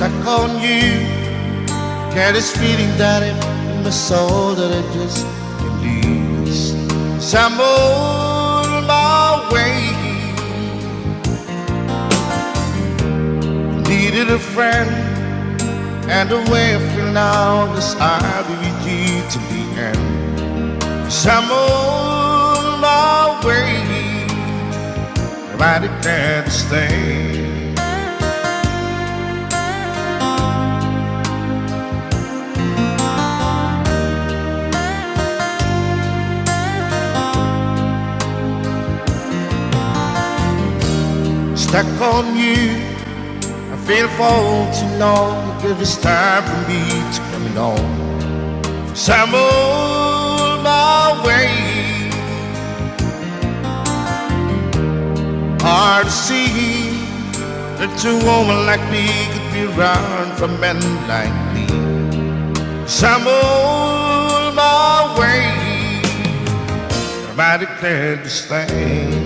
stuck on you. Get this feeling that in my soul that I just can't lose. So I'm on my way. Needed a friend, and the way I feel now is I'll be with you to the end. So I'm on my way. I declare to stay. Stuck on you, I feel for too long. Give it's time for me to come on. So I'm on my way. Hard to see that a woman like me could be around for men like me. So I'm on my way. I declare to stay.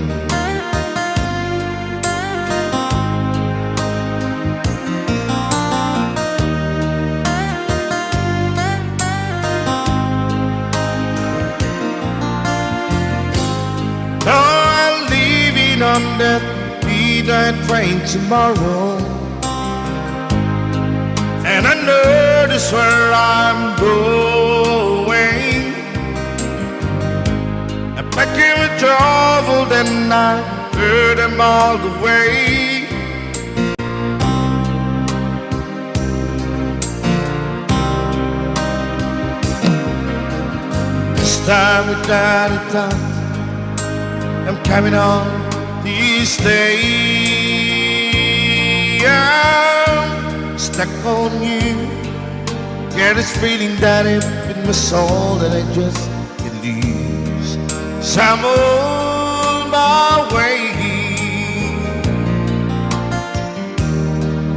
On that midnight train tomorrow, and I know this where I'm going. I'm packing with trouble, then I heard them all the way. This time without a doubt, I'm coming on. These days I'm stuck on you. Get this feeling that in my soul that I just can't lose. So I'm on my way.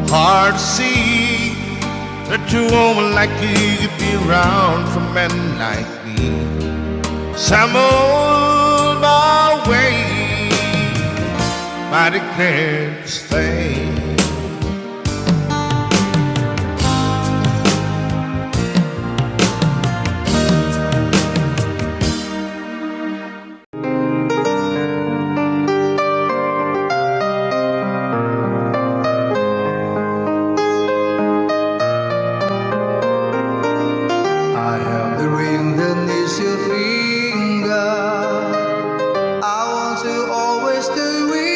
Hard to see that a woman like you could be around for men like me. So I'm on my way. I declare to stay. I have the ring that needs your finger. I want to always do it.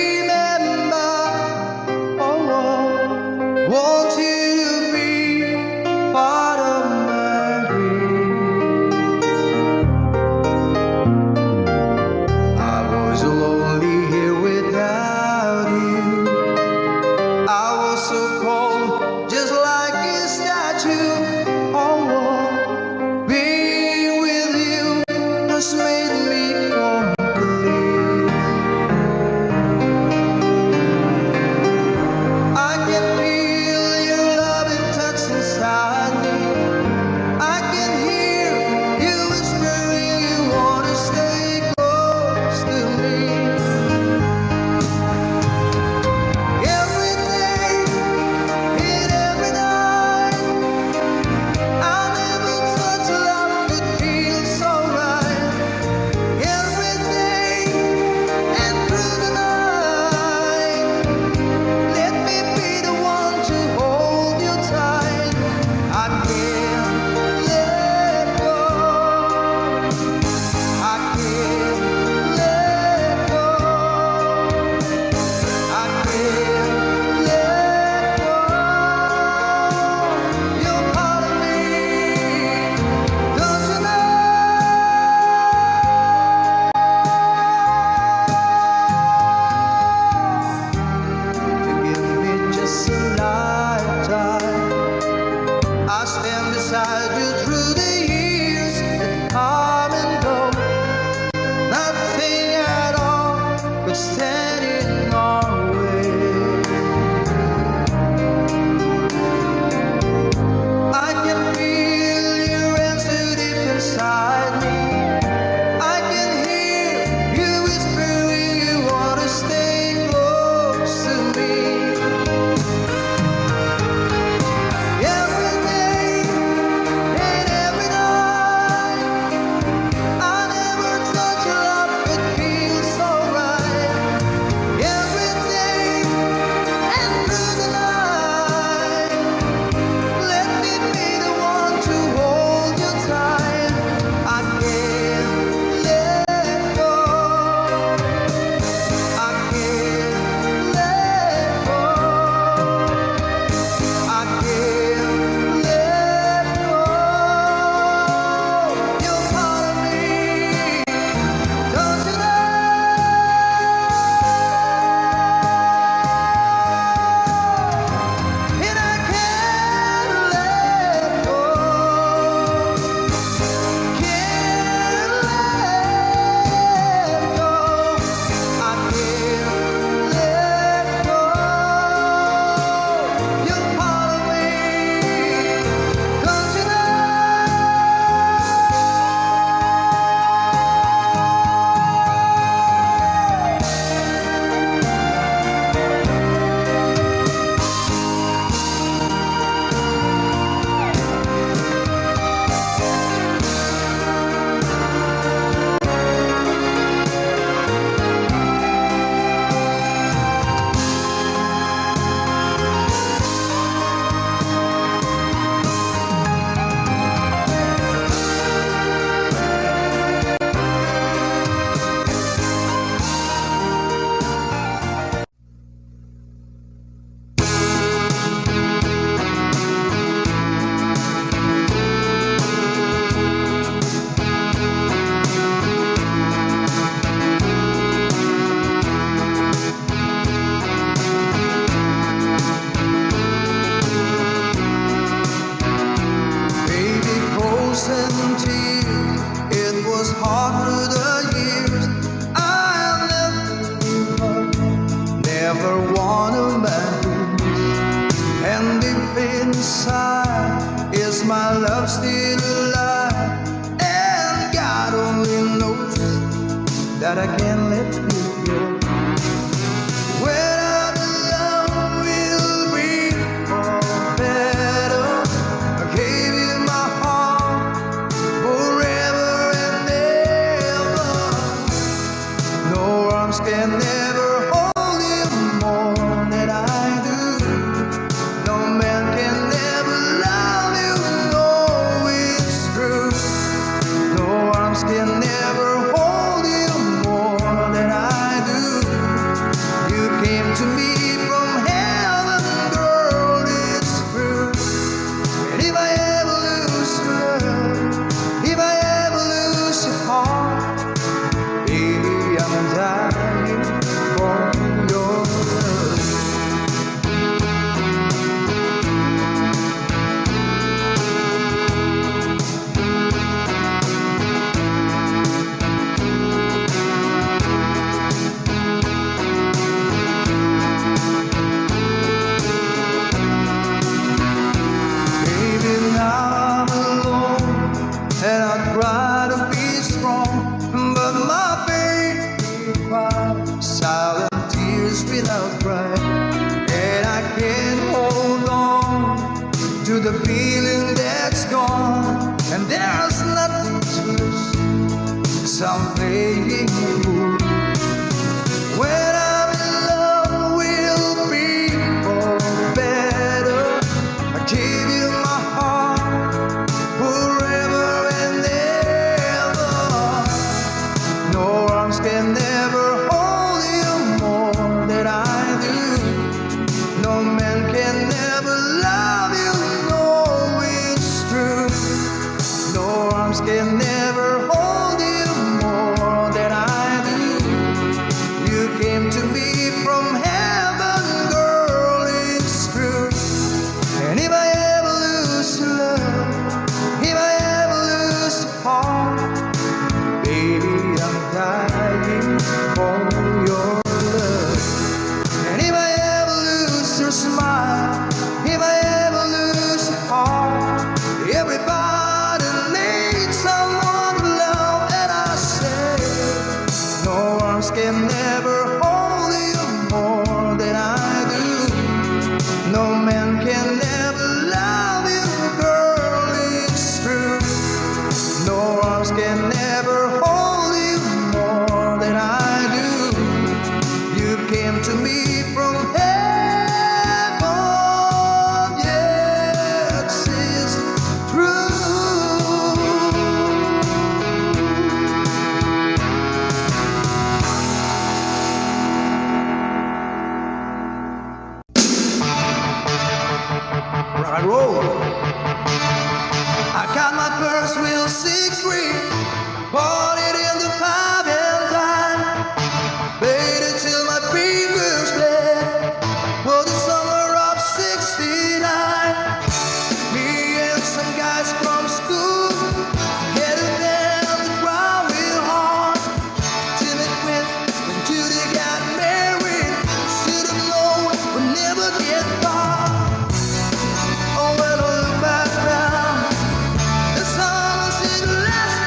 inside. Is my love still alive? And God only knows that I can't let you go. When our love will be for better, I gave you my heart forever and ever. No arms can never hold you more than I do. No man can never love you, no, it's true. No arms can never hold you more than I do. You came to me from heaven, girl, it's true. And if I ever lose love, if I ever lose your heart, baby, I'm dying for your love. Baby, now I'm alone, and I try to be strong, but my baby cries silent tears without crying, and I can't hold on to the feeling that's gone, and there's nothing to lose, 'cause I'm playing a fool. When I'm in love, we'll be for better. I give you my heart forever and ever. No arms can never hold you more than I do. No man can never love you, no, it's true. No arms can never hold you more than I do. You came to me from heaven, girl, it's true. And if I ever lose your love, if I ever lose your heart, baby, I'm dying for your love. And if I ever lose your smile, if I ever lose your heart, everybody needs someone to love, and I say, no arms can never hold you more than I do. No man can never love you, girl, it's true. No arms can never hold you more than I do. You came to me from heaven, yes, it's true. Rock and roll. I got my purse wheel 6-3, bought it in the 5 and dime, played it till my fingers bled. For the summer of '69, me and some guys from school headed down the Cromwell hard. Till it went when Judy got married. Should have known we'd never get far. Oh, when I look back now, the summer seemed to last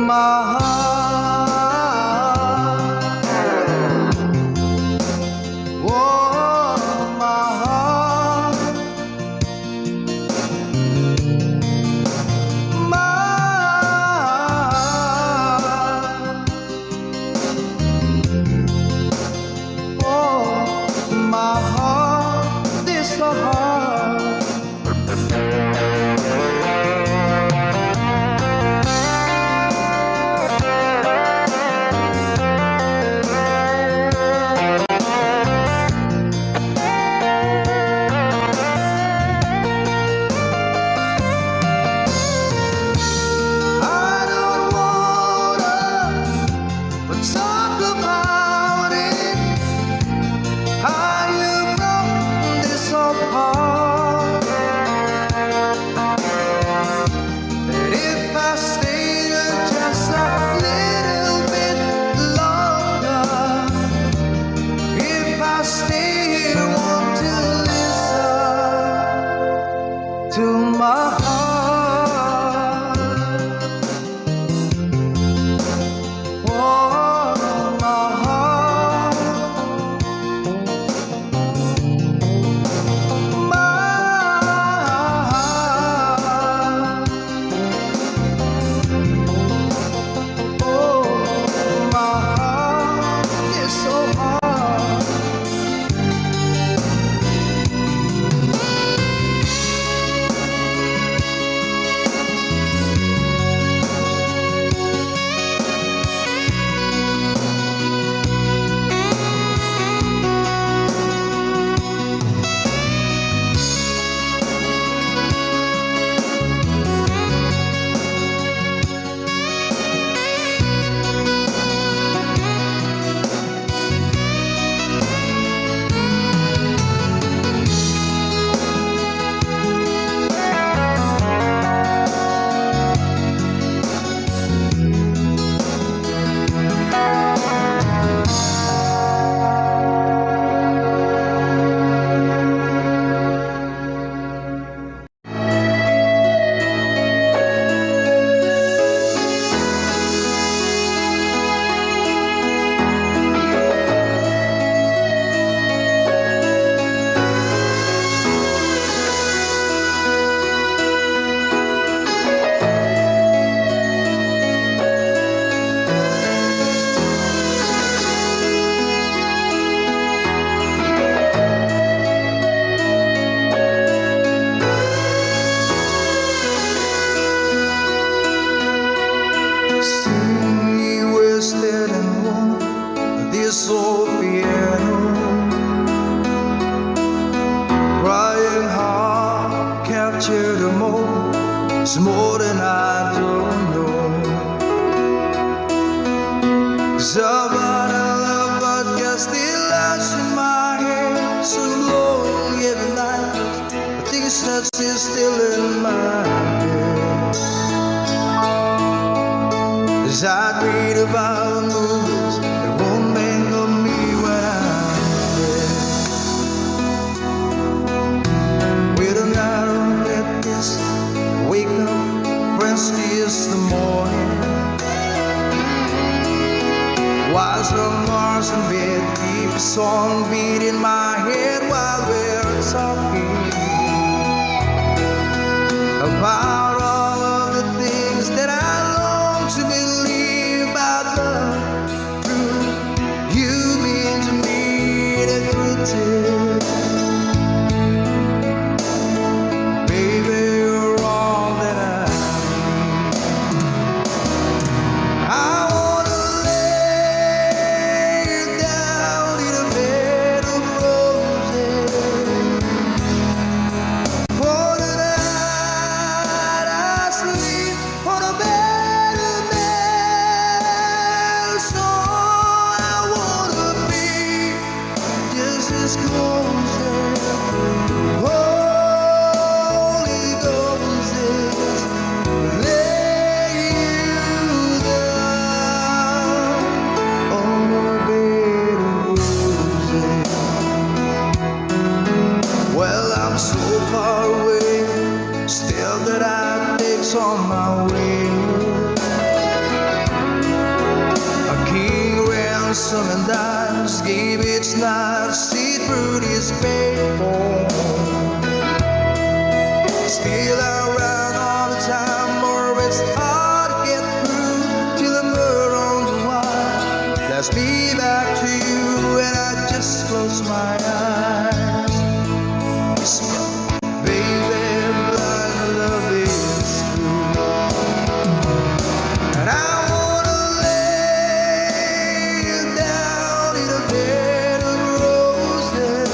my heart. Oh, my heart. My heart. Oh, my heart is so hard. Talk about it, how you broke this apart. And if I stayed just a little bit longer, if I stay here, want to listen to my heart. See, we're standing on this old piano, crying hard, capture the moment. It's more than I don't know. Somebody love, but got still lies in my head. So long every night, I think it's not still in my head. As I read about movies that won't think of me when I'm dead. With an arrow like this, wake up, rest is the morning. Watch the Mars in bed, keep a song beat in my head while we're talking about all of the things that I long to believe about love. True, you mean to me the truth. Baby, you're all that I need. I wanna lay you down in a bed of roses. For tonight and dimes, gave its knives, see through this paper. Still around all the time, or it's hard to get through till the murder on the wire. Let's be back to you, and I just close my eyes. Baby, blind love is true, and I wanna lay you down in a bed of roses.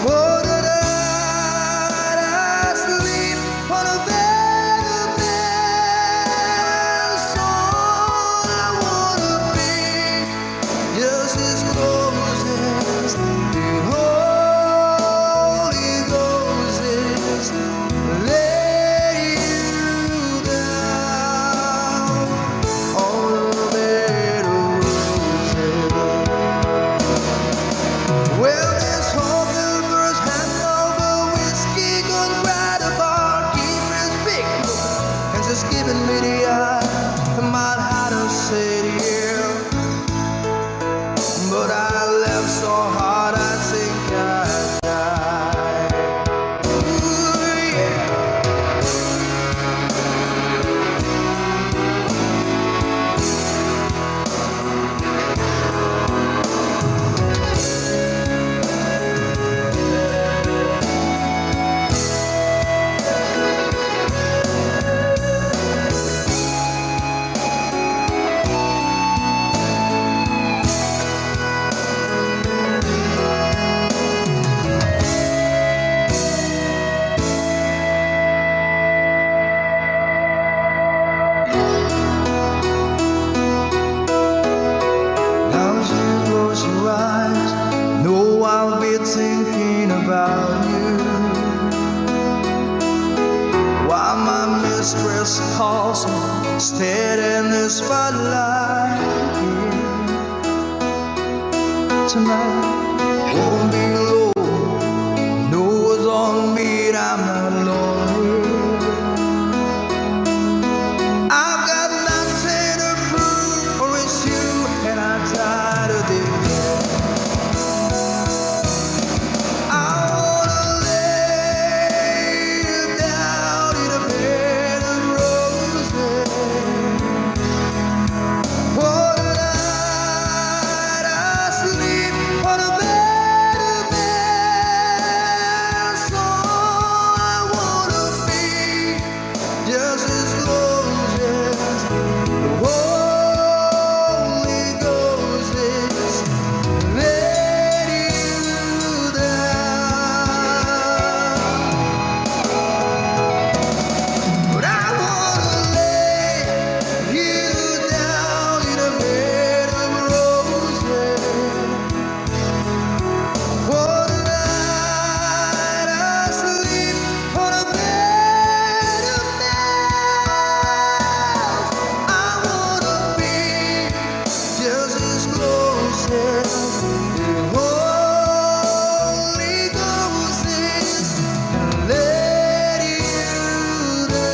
For the night I sleep on a bed of nails. All I wanna be just as close as the Holy Ghost is. Lay you down on a bed of roses. Well, this whole first hand over whiskey gone right apart. Keeper's big look and just giving me the eye. I might have to say yeah, but I left so hard I think I died. Ooh, yeah. Now as you close your eyes, know I'll be thinking about you. While my mistress calls me, stead in the spotlight. Tonight won't be low, knows on me that I'm not lonely. I've got nothing to prove, for it's you, and I'm tired of this. I wanna lay you down in a bed of roses. For the night I sleep on a bed of nails. All I wanna be just as close as the Holy Ghost is. Let you down, but I wanna lay you down in a bed of roses. For the night I sleep on a bed of nails. I wanna be just as close as the Holy Ghost is. Let you down.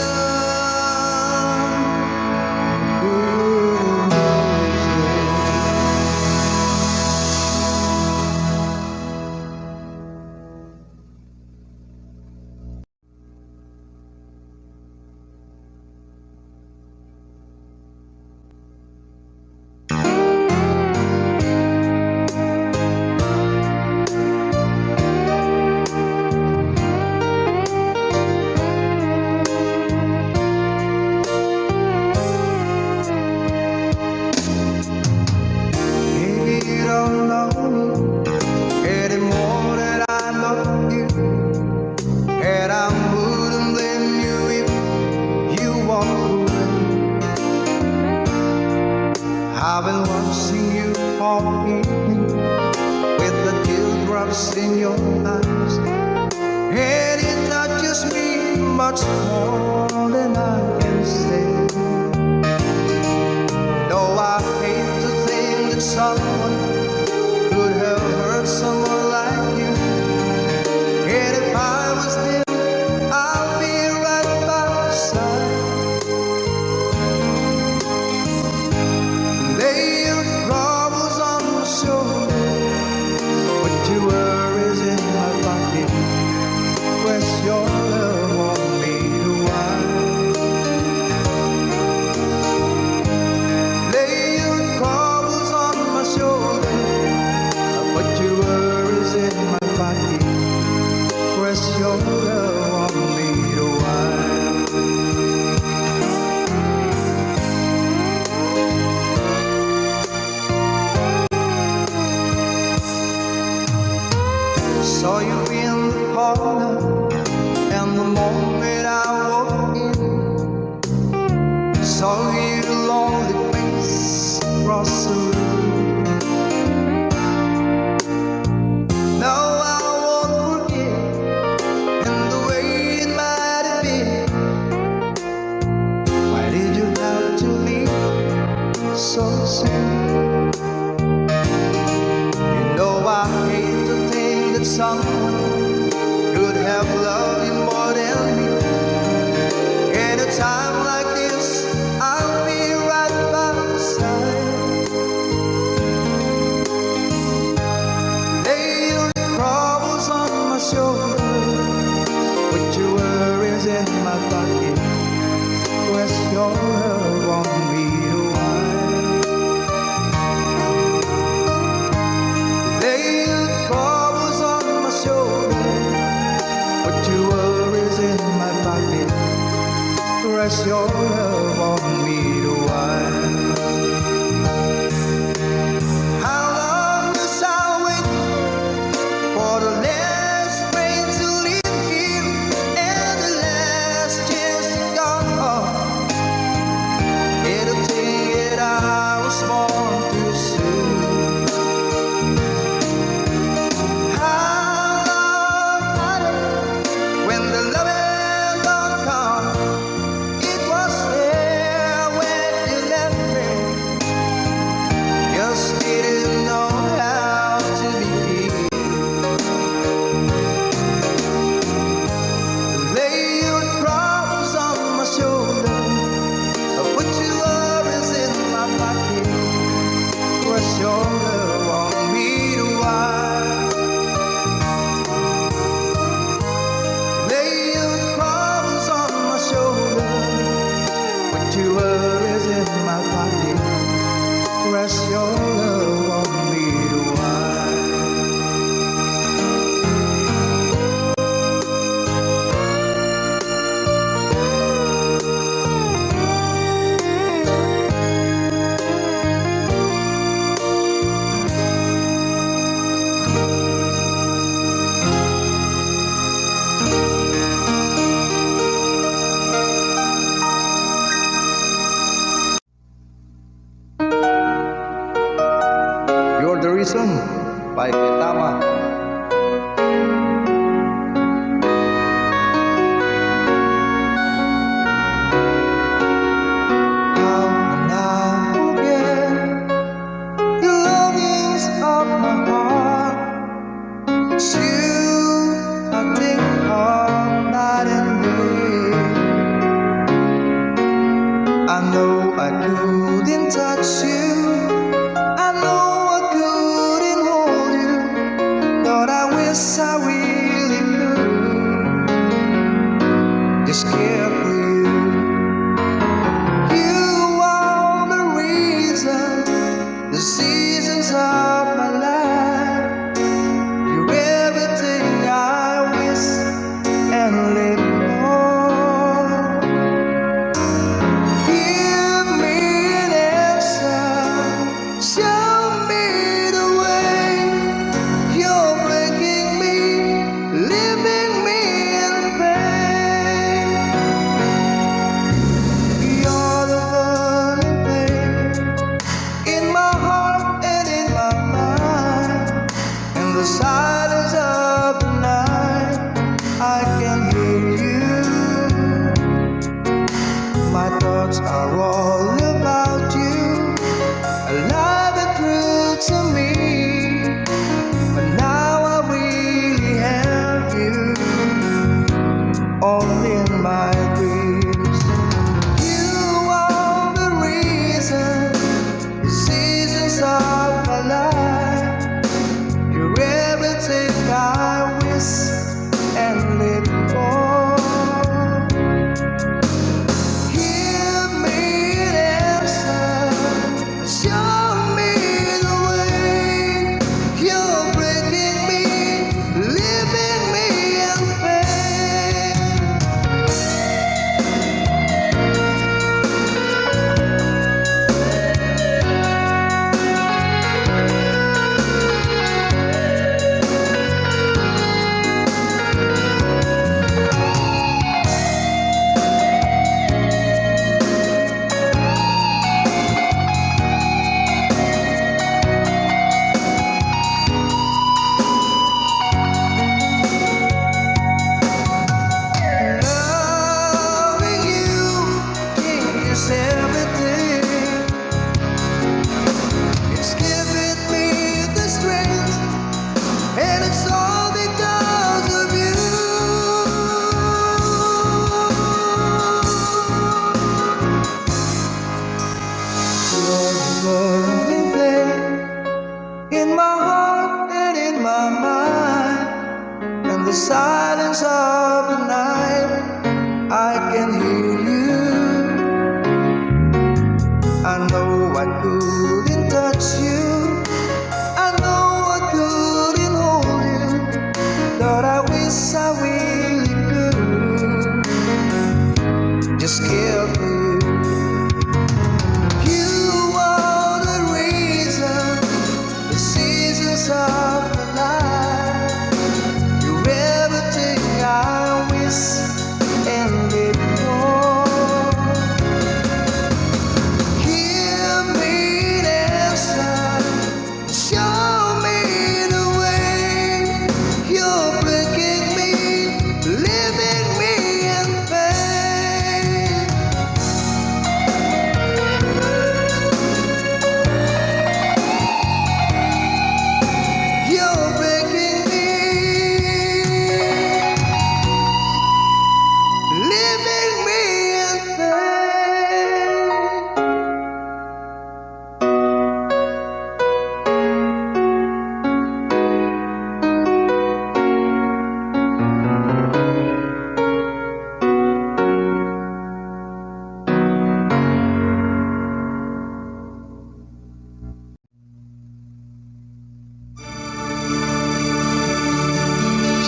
Maybe you don't know me any more than I know you, and I wouldn't blame you if you walk away. I've been watching you all evening with the teardrops in your eyes, and it touches me much more than I can say. No, I hate to think that someone could have hurt someone like you. And if I was there, I'll be right by your side. Lay your saw your lonely face across the room. Now I won't forget, and the way it might have been. Why did you have to leave so soon? You know I hate to think that someone could have loved you more than me. At a time like this, I'll be right by your side. Lay your troubles on my shoulder, put your worries in my pocket. Rest your love on me a while. Lay your troubles on my shoulder, put your worries in my pocket. Rest your love on me a while. How long must I wait for the last train to leave here and the last chance to go? It'll take it I was born too soon. How long, honey, when the loving don't come? It was there when you left me. Just didn't know how to begin. Lay your troubles on my shoulder, put your worries in my pocket. Rest your love on me a while. Lay your troubles on my shoulder, put your worries in my pocket. Rest your love on me a while. You're the Reason by Petama. How can I forget the longings of my heart? It's you I think of night and day. I know I couldn't touch you. I know I couldn't hold you, but I wish I really could. Just care for you. You are the reason, the seasons of my life. You're everything I wish and live for. Give me an answer. know I couldn't touch you, I know I couldn't hold you, but I wish I really could. Just care for you. You are the reason the seasons of my life. You're everything I wish and live for. Give me an answer, show me the way. You're breaking me, leaving me in pain. You're breaking me, leaving me in pain.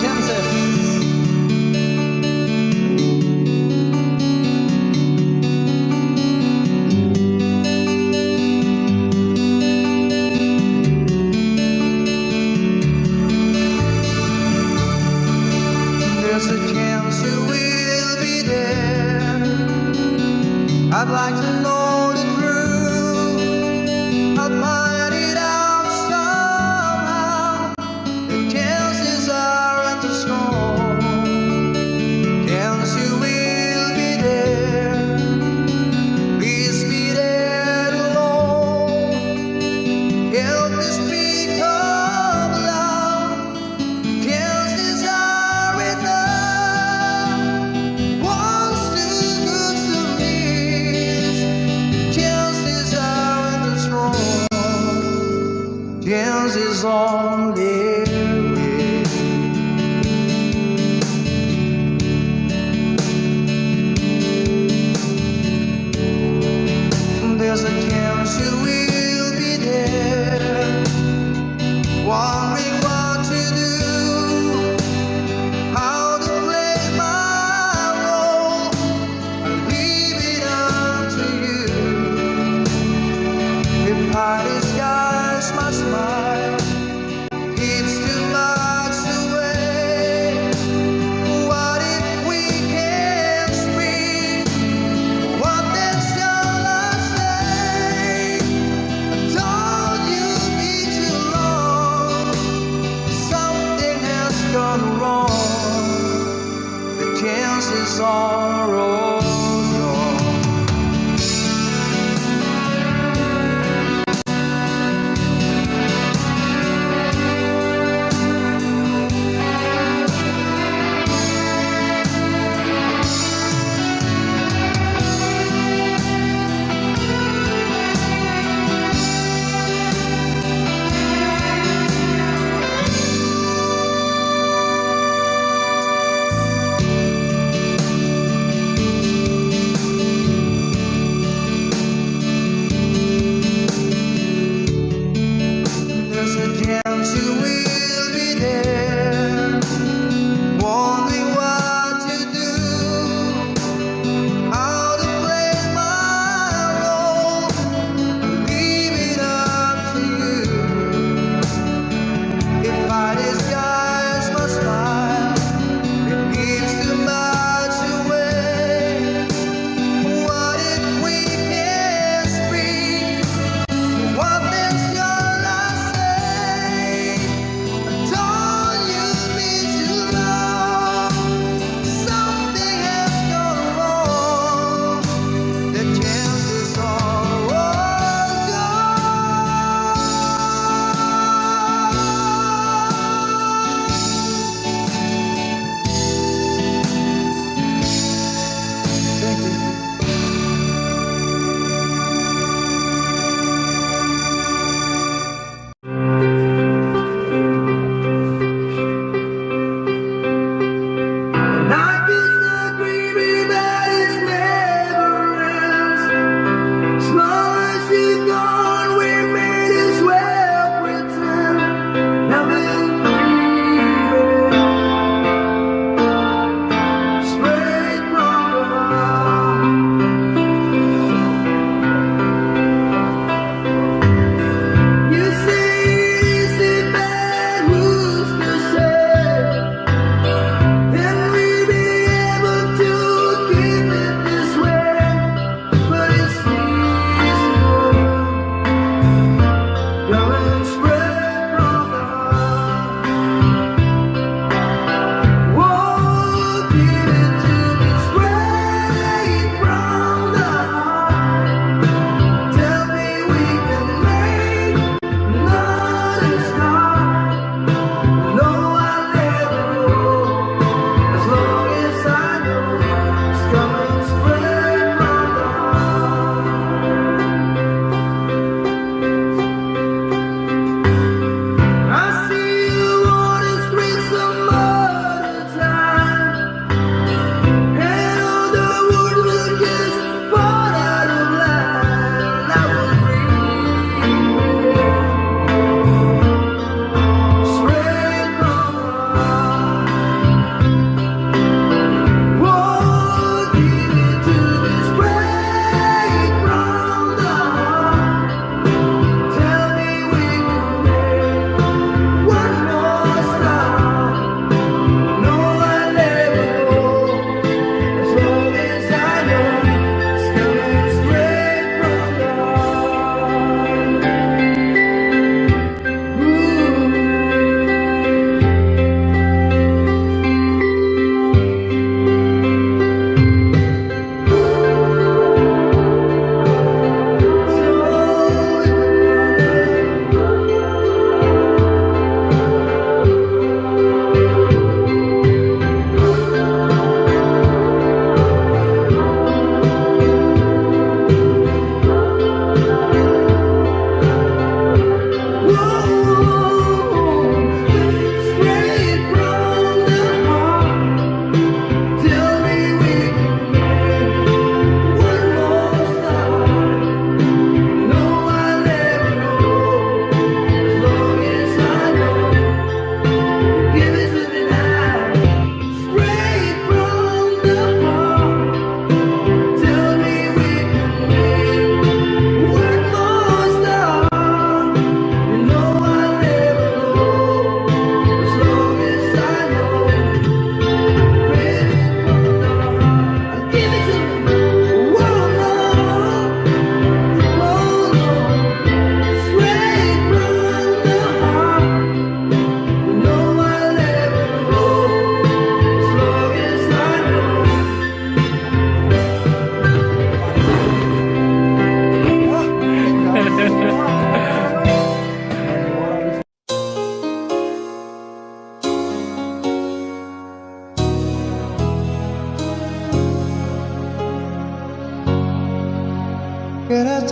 Chances. There's a chance you will be there. I'd like to know the truth. I'll find it out somehow. The chances aren't too strong. Chance you will be there. Please be there alone. Help me speak of love. Chances are enough. One's too good to miss. Chances aren't too strong. Chances only win. There's a chance you will be there. Wondering what to do, how to play my role. I leave it up to you. If I disguise my smile, it's too much to wait. What if we can't speak? What then shall I say? I told you be too long. Something has gone wrong. The chances are all gone.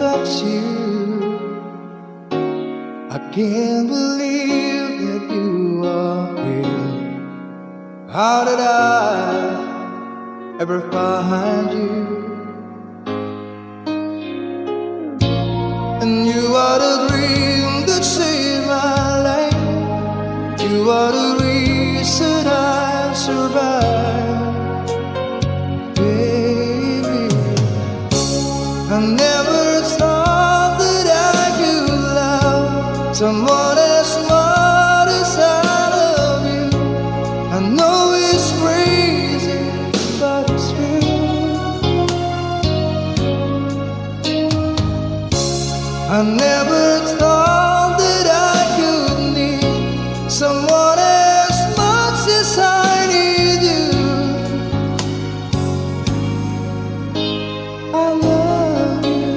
touch you. I can't believe that you are here. How did I ever find you? And you are the dream that saved my life. You are the reason I survive. Baby, I never thought that I could love someone as much as I love you. I know it's crazy, but it's true. I never thought that I could need someone as much as I need you. I love you.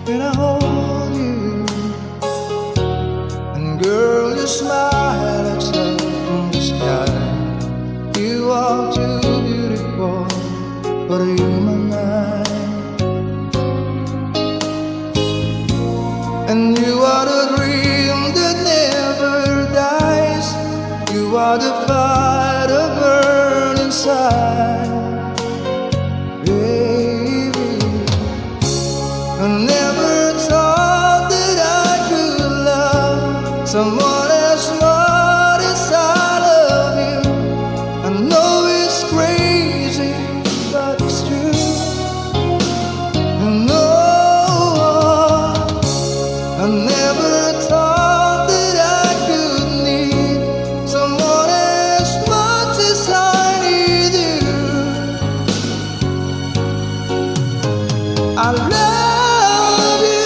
When I hold you, and girl, you smile like sun from the sky. You are too beautiful for a human eye. And you are the dream that never dies. You are the fire that burns inside. Baby, I never thought that I could love someone as much as I love you. I know it's crazy, but it's true. And no, I never thought that I could need someone as much as I need you. I love you.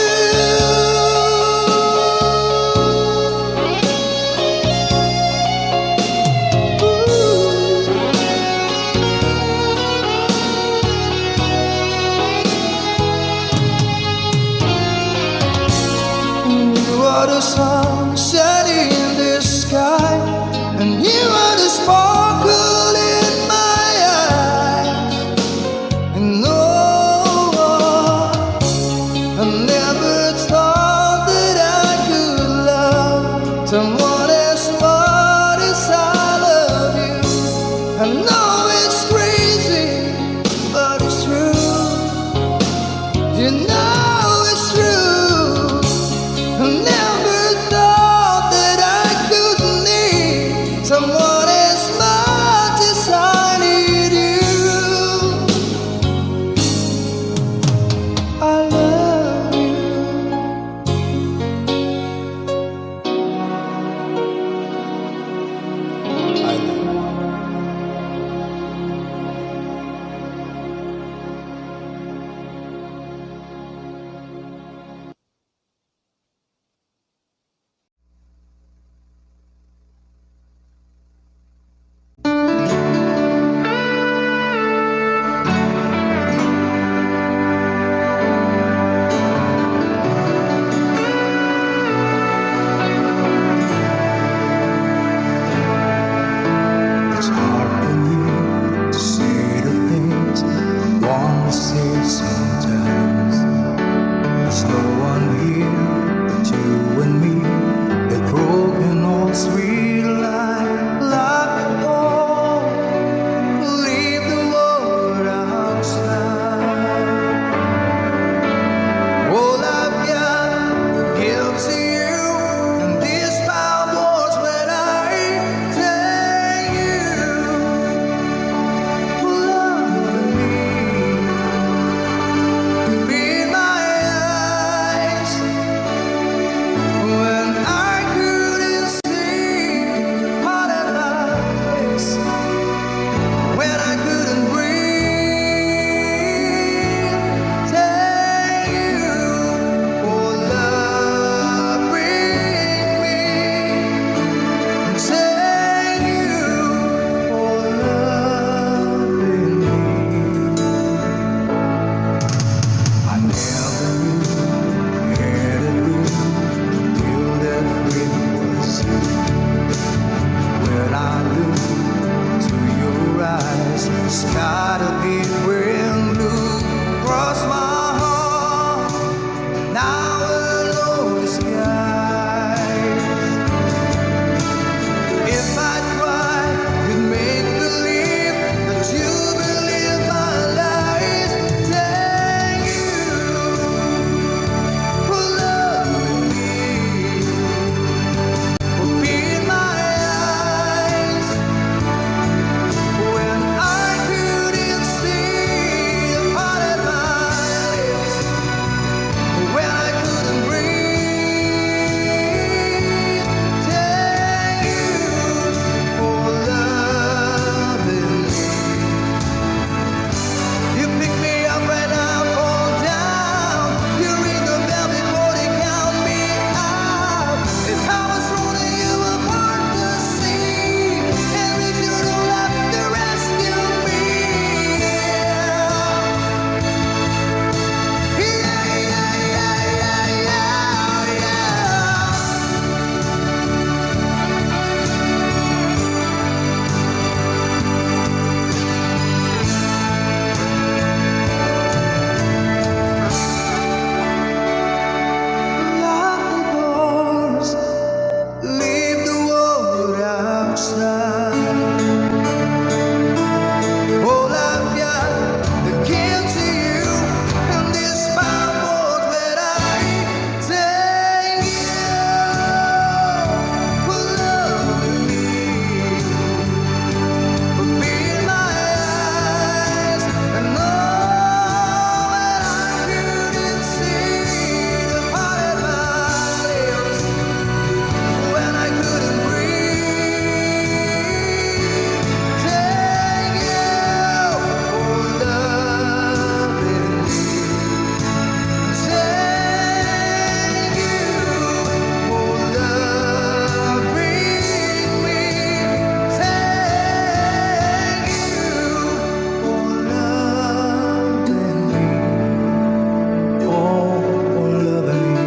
You are the sun shining in the sky, and you are the sparkle in my eyes. And no, I never thought that I could love someone as much as I love you. I know it's crazy, but it's true. You know it's true. I never thought that I could need someone as much as I need you. I love you. I love you. sky to deep green blue across my heart. Now alone the sky. If I try to make believe that you believe my lies, thank you for loving me, for being my eyes when I couldn't see the part of my lips, when I couldn't breathe. Thank you for loving me. You pick me up right now, fall down. You ring the bell before they count me out. If I was holding you apart to see, and if you don't have to rescue me, yeah, yeah, yeah, yeah, yeah, Lock the doors, leave the world outside. All I've got the key to you, and this my world where I thank you for loving me, for being my eyes, and all that I couldn't see the part of my lips when I couldn't breathe. Thank you for loving me. Thank you for loving me. Thank you for loving me. Oh, for loving me.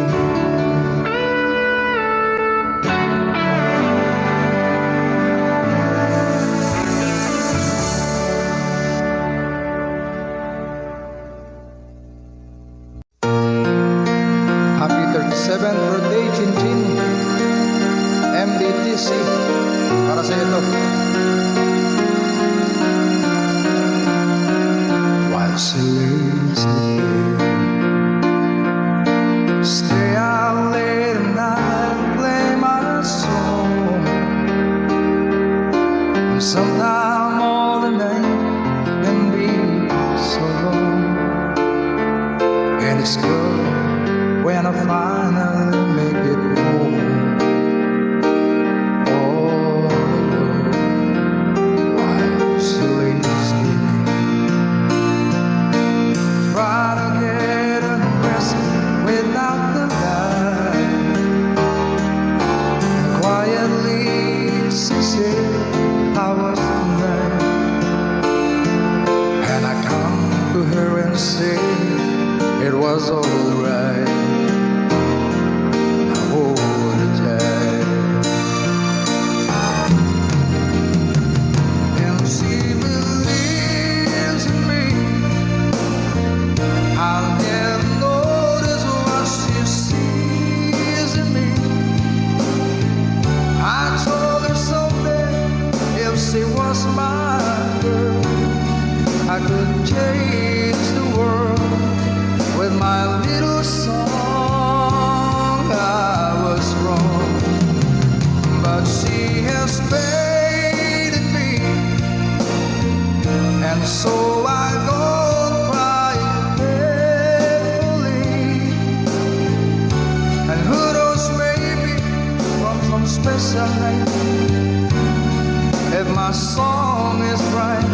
Happy 37th birthday, Chinchin. MDTC. Para sa ito. While she lays me here, stay out late at night, play my song. And sometime all the night can be so long. And it's good when I finally make it home. All alone, while she lays me there. Try to get undressed without the light. Quietly she said, "How was the night?" And I come to her and say, "It was alright." I hold her tight, and she believes in me. I'll never notice what she sees in me. I told her someday, if she was my girl, I could change the world with my little song. I was wrong, but she has faded me, and so I go crying faithfully. And who knows, maybe from some special night, if my song is right,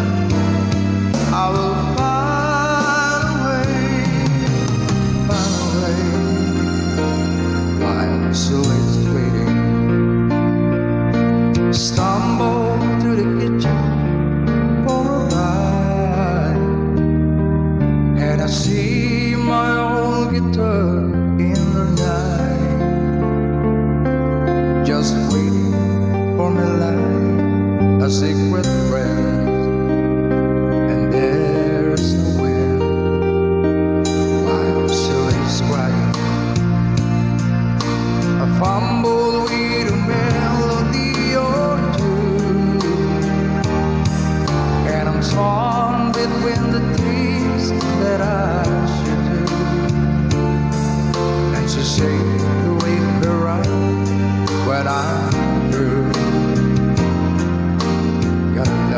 I will find a way while she is waiting. Stumble to the kitchen for a bite, and I see my old guitar in the night, just waiting for me like a secret friend. And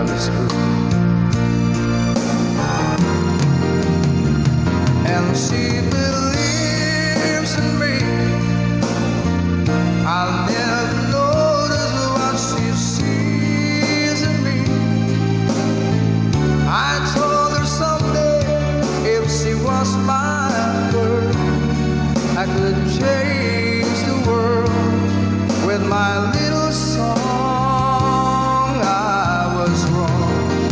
love is true. And she believes in me. I'll never notice what she sees in me. I told her someday if she was my girl, I could change the world with my little song. I was wrong,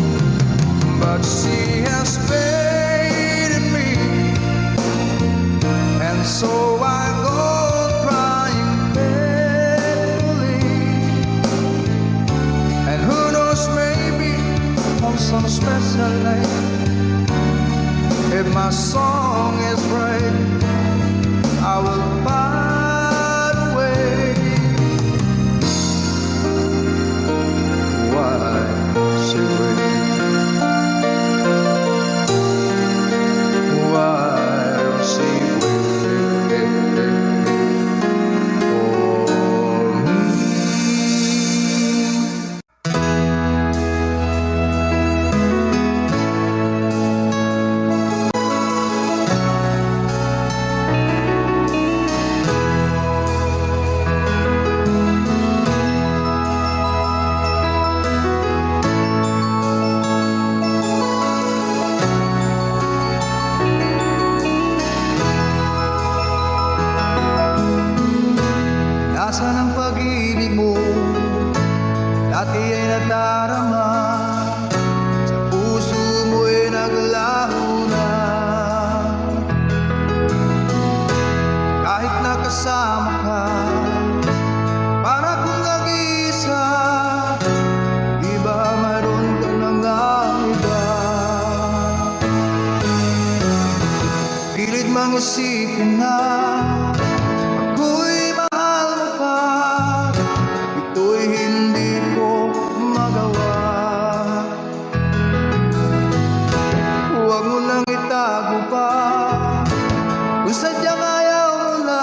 but she has faith in me, and so I go crying faithfully. And who knows, maybe on some special night, if my song is right, I will find a way. Why she wait? Why she wait for me? Nasaan ang pag-ibig mo? Dati ay nadarama, sa puso mo'y naglaho na. Kahit nakasama ka, para kung nag-iisa, di ba mayroon ka ng iba? Pilit mang isipin na ako'y mahal mo pa, ito'y hindi ko magawa. Huwag mo nang itago pa, kung sadyang ayaw mo na,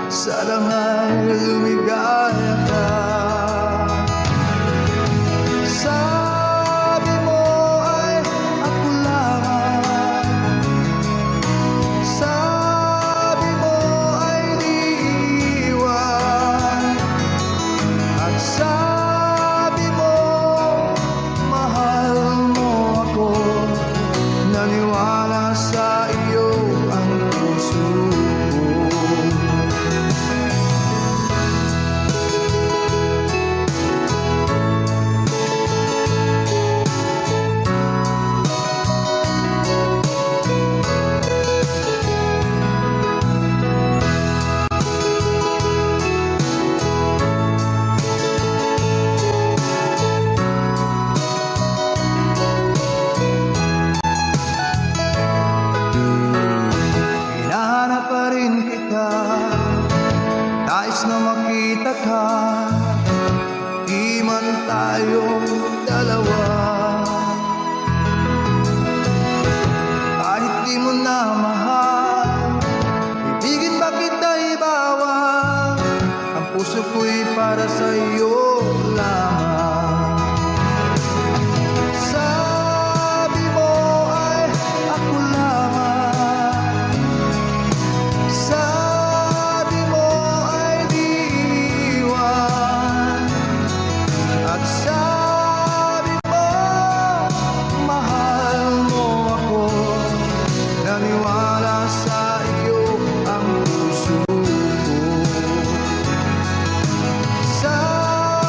sana nga'y lumigaya ka. Sabi mo ay ako lamang, sabi mo ay di iwan, at sabi mo mahal mo ako. Naniwala sa iyo ang puso ko. Hinahanap pa rin kita, nais na makita ka, di man tayo dalawa. Kahit di mo na mahal, ibigin ba kita ibawal, ang puso ko'y para sa iyo lamang. Sabi mo ay ako lamang, sabi mo ay di iwan, at sabi mo mahal mo ako. Naniwala sa iyo ang puso ko. Sabi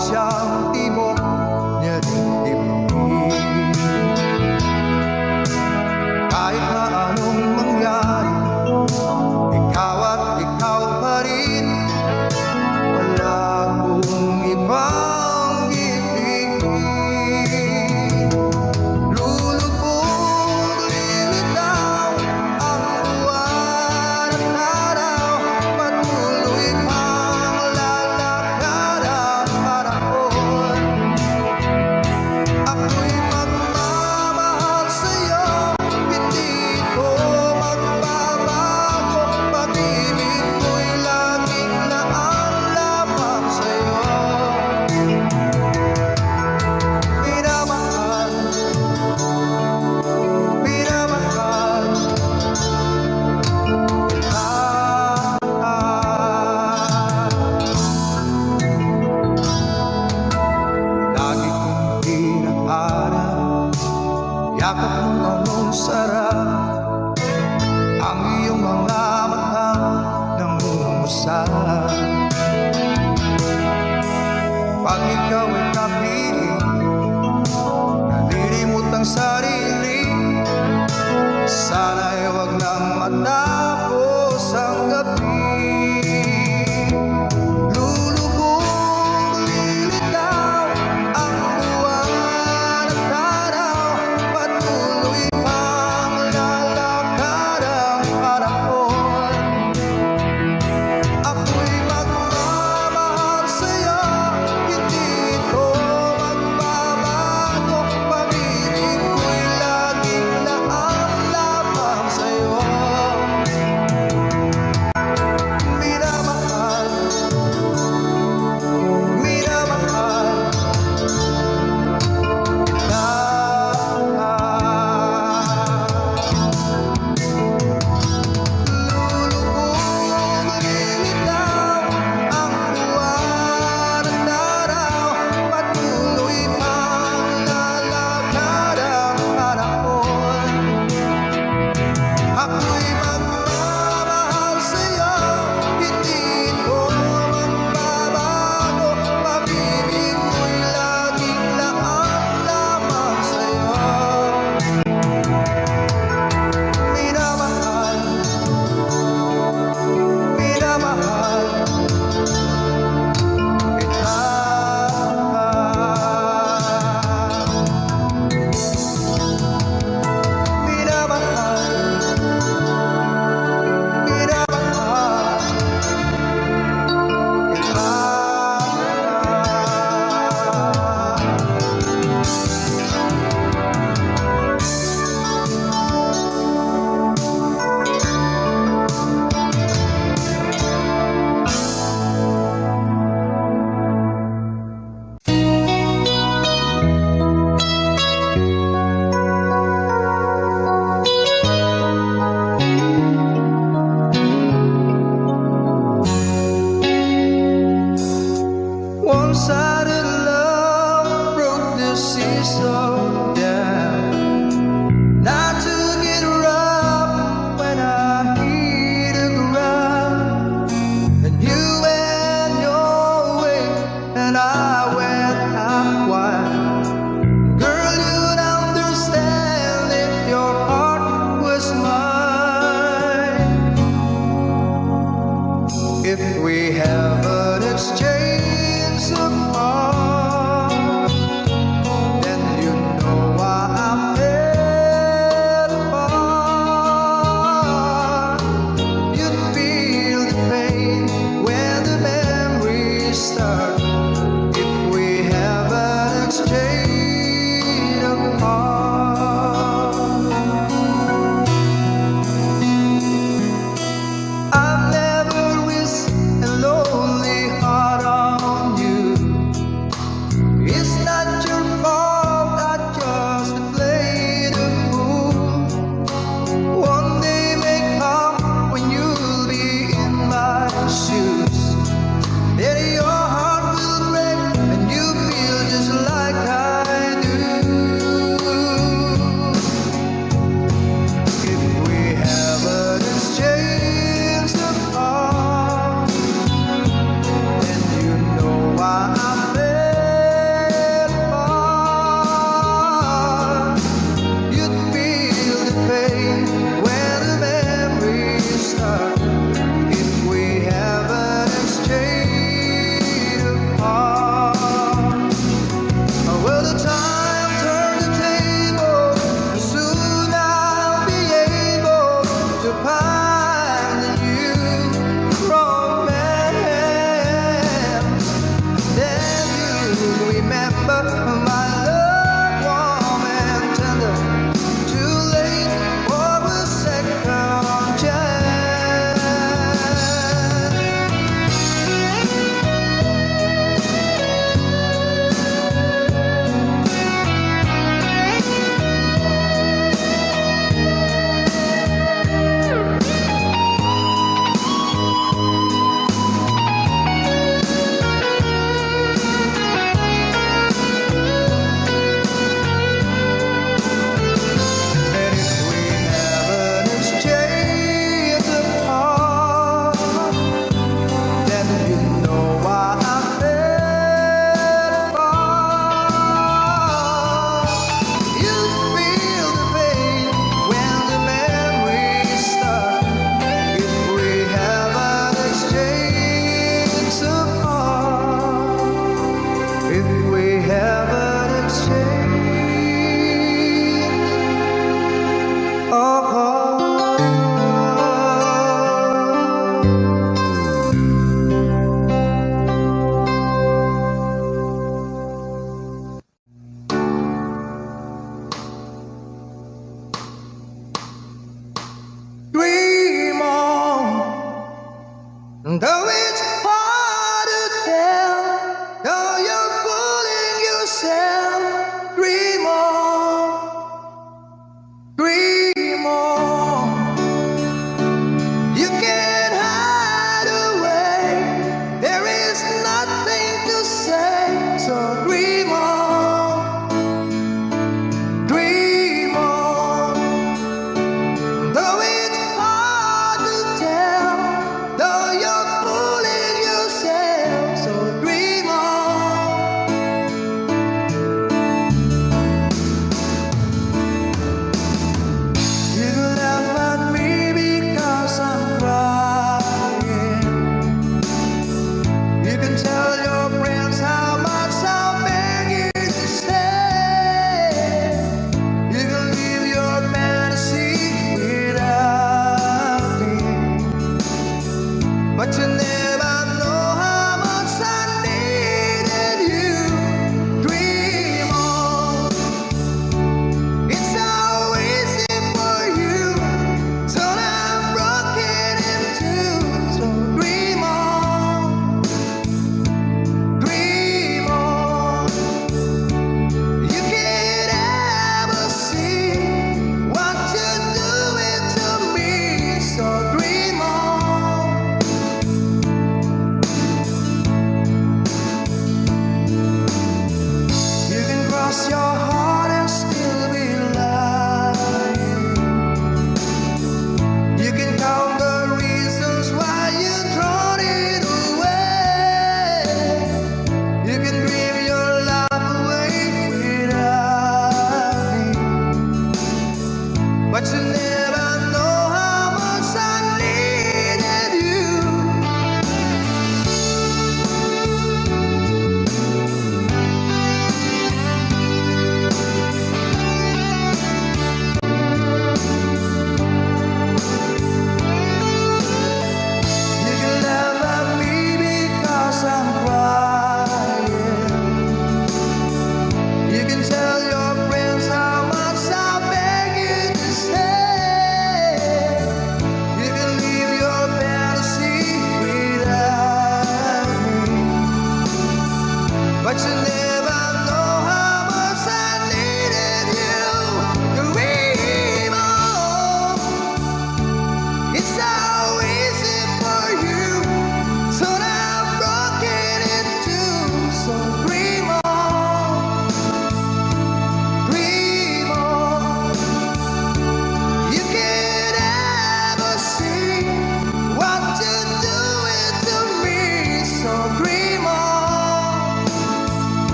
siyang tibok niya dibdib. Kahit na anong mangyari, ikaw at ikaw pa rin. Wala akong ibang ibigin. Lulubog, lilitaw ang buwan at araw. Patuloy pang lalakad ang panahon. Ako'y magmamahal sa'yo, hindi ko magbabago. Pag-ibig ko'y laging naan lamang sa'yo. Minamahal, minamahal kita. Lagi kong hinahanap, yakap mong anong sarap, ang iyong mga matang nangungusap. Pag ikaw ay kapiling, nalilimot ang sarili. Sana'y huwag nang matapos ang gabi. Lulubog, lilitaw ang buwan at araw. Patuloy pang lalakad ang panahon. Ako'y magmamahal sa'yo, hindi ko magbabago. Pag-ibig ko'y laging naan lamang sa'yo. Minamahal, minamahal kita. Lulubog, lilitaw ang buwan at araw. Patuloy pang lalakad ang panahon. Ako'y magmamahal sa'yo, hindi ko magbabago. Pag-ibig ko'y laging naan lamang sa'yo. Minamahal, minamahal kita. Minamahal, minamahal kita. One-sided love broke the seesaw down. I took it rough when I hit the ground. And you went your way and I went out wide. Girl, you'd understand if your heart was mine. If we haven't exchanged a heart, then you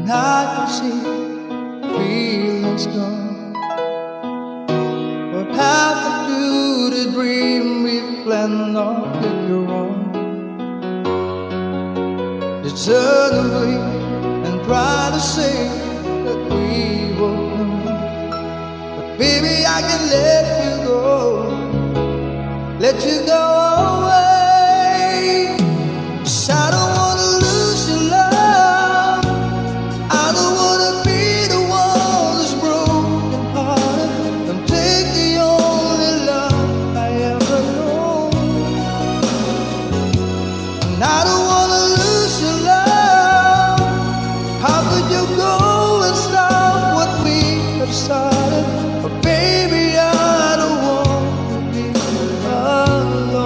and I can see feelings gone. What happened to the dream we planned on if you're wrong? You turn away and try to say that we both know, but baby I can let you go, let you go away. 'Cause I don't wanna lose your love, I don't wanna be the one who's broken hearted and take the only love I ever know. And I don't wanna lose your love, how could you go and stop what we have started? But baby I don't want to be alone.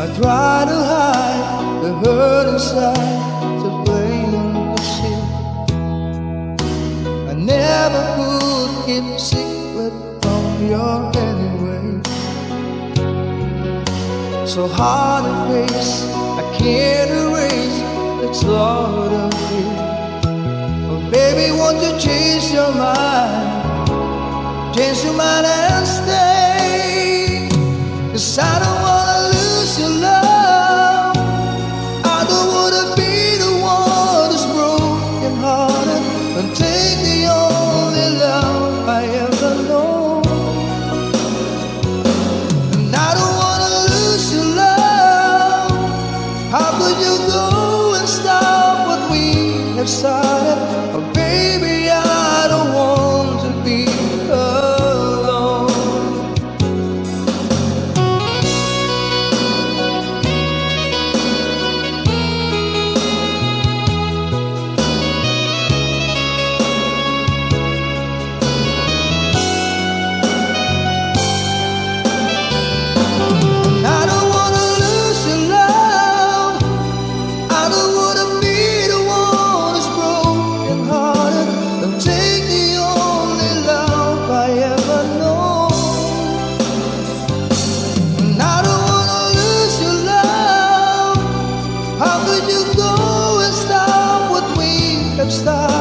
I try to hide the hurt inside to blame the shit. I never could keep a secret from you anyway. So hard to face, I can't erase the thought of you. But baby, won't you change your mind? Change your mind and stay. 'Cause I don't wanna lose your love, I don't wanna be the one who's broken hearted and take the only love I ever know. And I don't wanna lose your love, how could you go and stop what we have started? Oh baby I don't want to be alone. I don't wanna lose your love, I don't wanna be the one who's broken hearted and take the only love I ever know. And I don't wanna lose your love, how could you go and stop what we have started?